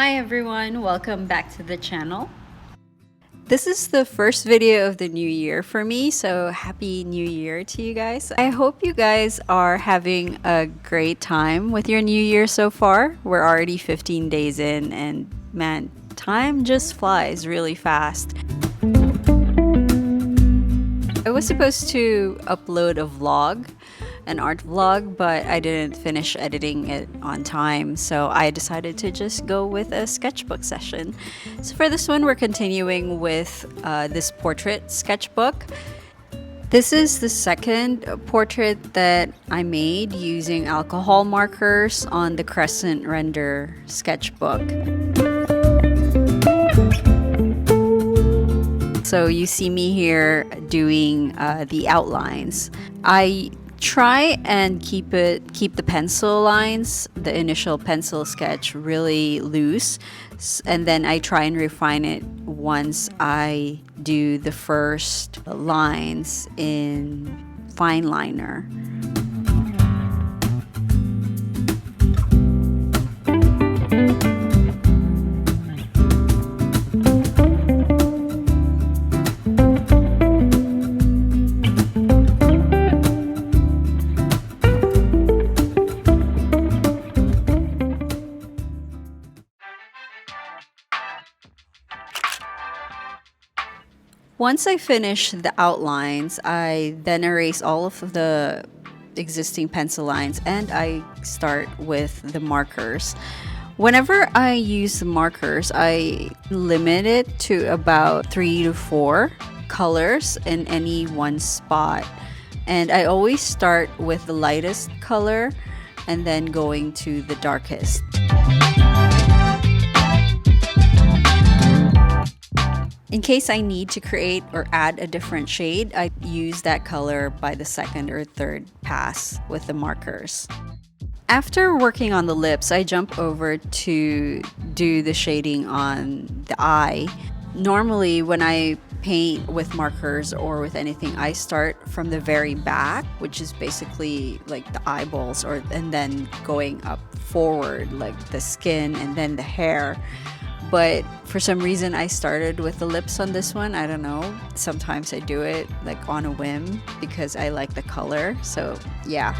Hi everyone, welcome back to the channel. This is the first video of the new year for me, so happy new year to you guys. I hope you guys are having a great time with your new year so far. We're already 15 days in and man, time just flies really fast. I was supposed to upload a vlog, an art vlog, but I didn't finish editing it on time, so I decided to just go with a sketchbook session. So for this one, we're continuing with this portrait sketchbook. This is the second portrait that I made using alcohol markers on the Crescent Render sketchbook. So you see me here doing the outlines. I try and keep the pencil lines, the initial pencil sketch, really loose, and then I try and refine it once I do the first lines in fine liner. Once I finish the outlines, I then erase all of the existing pencil lines and I start with the markers. Whenever I use the markers, I limit it to about 3 to 4 colors in any one spot. And I always start with the lightest color and then going to the darkest. In case I need to create or add a different shade, I use that color by the second or third pass with the markers. After working on the lips, I jump over to do the shading on the eye. Normally, when I paint with markers or with anything, I start from the very back, which is basically like the eyeballs, and then going up forward like the skin and then the hair. But for some reason I started with the lips on this one. I don't know. Sometimes I do it like on a whim because I like the color. So yeah.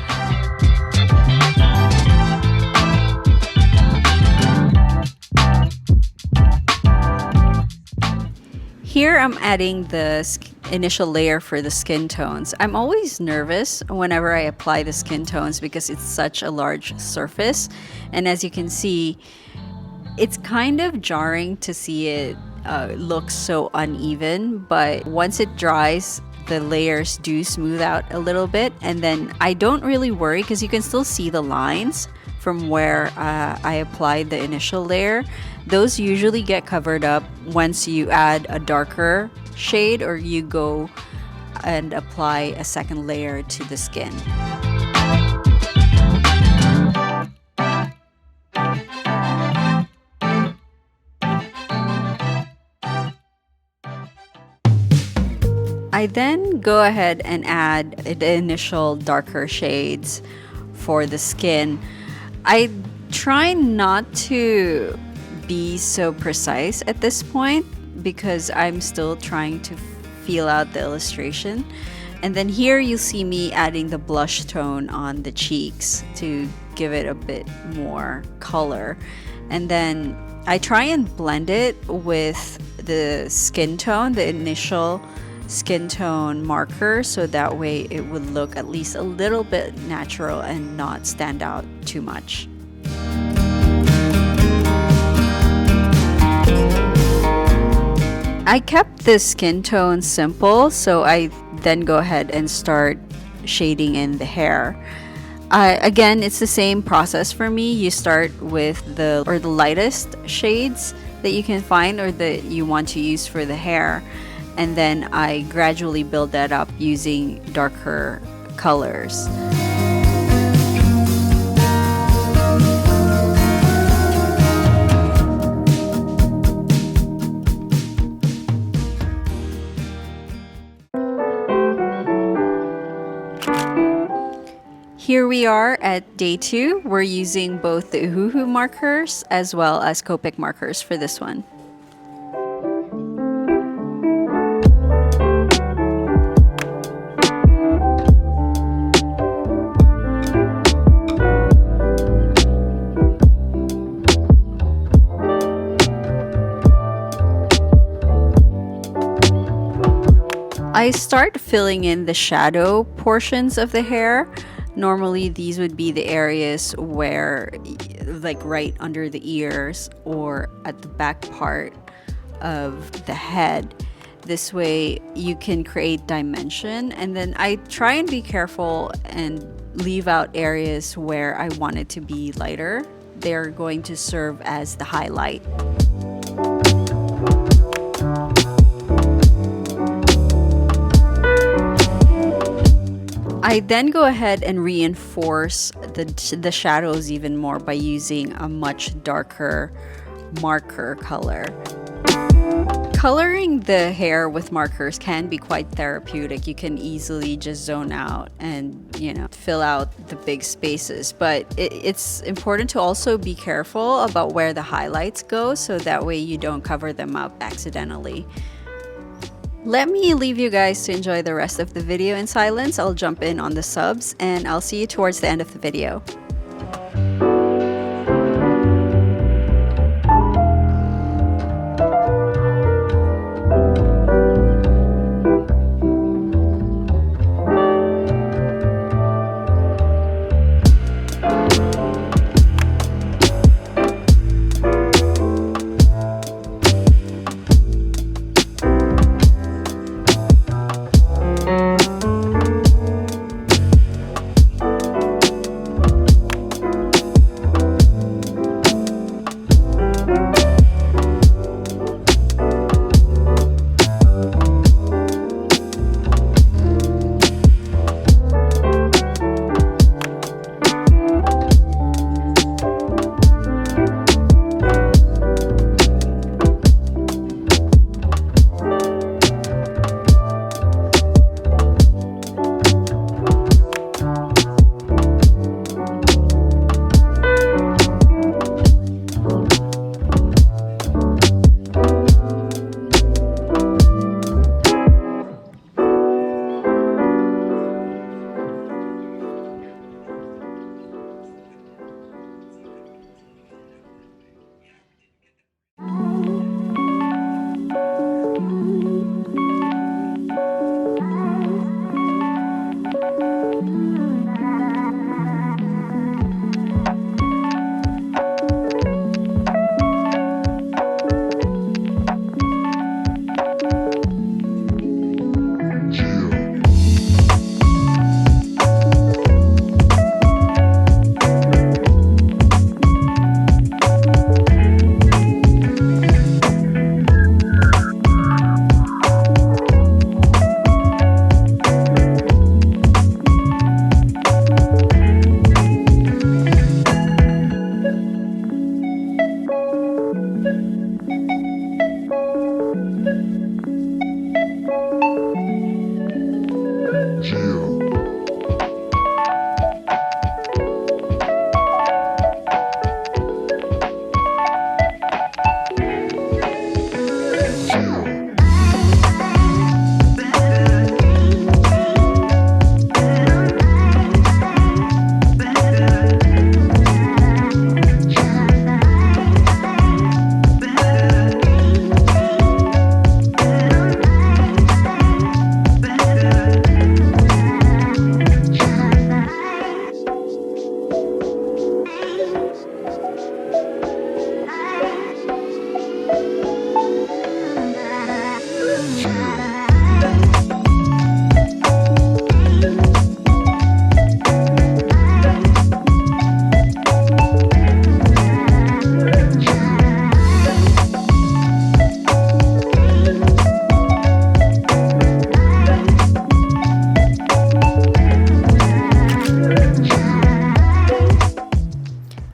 Here I'm adding the initial layer for the skin tones. I'm always nervous whenever I apply the skin tones because it's such a large surface. And as you can see, it's kind of jarring to see it look so uneven, but once it dries, the layers do smooth out a little bit, and then I don't really worry because you can still see the lines from where I applied the initial layer. Those usually get covered up once you add a darker shade or you go and apply a second layer to the skin. I then go ahead and add the initial darker shades for the skin. I try not to be so precise at this point because I'm still trying to feel out the illustration. And then here you see me adding the blush tone on the cheeks to give it a bit more color. And then I try and blend it with the skin tone, the initial skin tone marker, so that way it would look at least a little bit natural and not stand out too much. I kept the skin tone simple, so I then go ahead and start shading in the hair. Again, it's the same process for me. You start with the lightest shades that you can find or that you want to use for the hair, and then I gradually build that up using darker colors. Here we are at day 2. We're using both the Uhuhu markers as well as Copic markers for this one. I start filling in the shadow portions of the hair. Normally these would be the areas where, like right under the ears or at the back part of the head. This way you can create dimension, and then I try and be careful and leave out areas where I want it to be lighter. They're going to serve as the highlight. I then go ahead and reinforce the shadows even more by using a much darker marker color. Coloring the hair with markers can be quite therapeutic. You can easily just zone out and, fill out the big spaces. But it's important to also be careful about where the highlights go, so that way you don't cover them up accidentally. Let me leave you guys to enjoy the rest of the video in silence. I'll jump in on the subs and I'll see you towards the end of the video.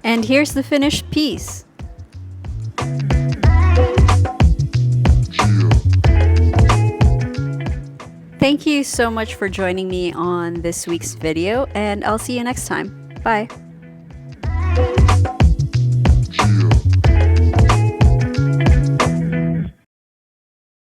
And here's the finished piece. Thank you so much for joining me on this week's video, and I'll see you next time. Bye.